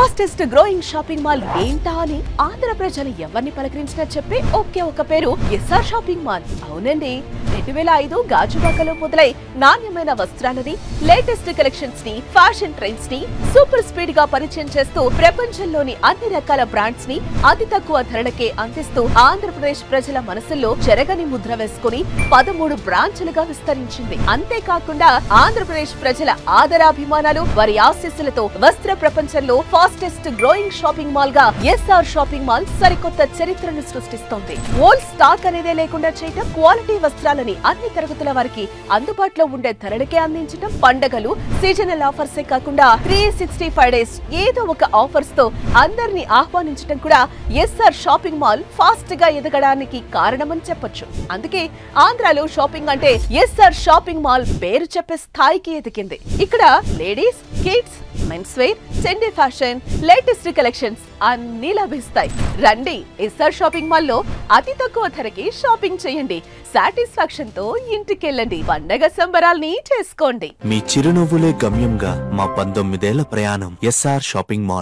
Fastest growing shopping mall ఏంటా అని ఆంధ్ర ప్రజలు ఎవరిని పలకరించినా చెప్పే ఒకే ఒక పేరు ఎస్ఆర్ షాపింగ్ మాల్. అవునండి, 2005 గాజువాకలో మొదలై నాణ్యమైన వస్త్రాలని, లేటెస్ట్ కలెక్షన్స్ ని, ఫ్యాషన్ ట్రెండ్స్ ని సూపర్ స్పీడ్ గా పరిచయం చేస్తూ ప్రపంచంలోని అన్ని రకాల బ్రాండ్స్ ని అతి తక్కువ ధరలకే అందిస్తూ ఆంధ్రప్రదేశ్ ప్రజల మనసుల్లో చెరగని ముద్ర వేసుకుని 13 బ్రాంచ్లుగా విస్తరించింది. అంతేకాకుండా ఆంధ్రప్రదేశ్ ప్రజల ఆదరాభిమానాలు, వారి ఆశీస్సులతో వస్త్ర ప్రపంచంలో ఫాస్టెస్ట్ గ్రోయింగ్ షాపింగ్ మాల్ గా ఎస్ఆర్ షాపింగ్ మాల్ సరికొత్త చరిత్రను సృష్టిస్తోంది. ఓల్డ్ స్టాక్ అనేదే లేకుండా చేయటం, క్వాలిటీ వస్త్రాలని అన్ని తరగతుల వారికి అందుబాటులో ఉండే ధరలకే అందించడం, పండగలు, సీజనల్ ఆఫర్సే కాకుండా 365 డేస్ ఏదో ఒక ఆఫర్స్ తో అందరినీ ఆహ్వానించడం కూడా ఎస్ఆర్ షాపింగ్ మాల్ ఫాస్ట్ గా ఎదగడానికి కారణమని చెప్పొచ్చు. అందుకే ఆంధ్రాలో షాపింగ్ అంటే ఎస్ఆర్ షాపింగ్ మాల్ పేరు చెప్పే స్థాయికి ఎదిగింది. ఇక్కడ ladies, kids, mens wear, Sendy fashion, latest collections అన్ని లభిస్తాయి. రండి, ఎస్ఆర్ షాపింగ్ మాల్ లో అతి తక్కువ ధరకి షాపింగ్ చేయండి. సాటిస్ఫాక్షన్ తో ఇంటికెళ్ళండి, పండగ సంబరాల్ని చేసుకోండి. మీ చిరునవ్వులే గమ్యంగా మా 19 ఏళ్ల ప్రయాణం. SR shopping mall.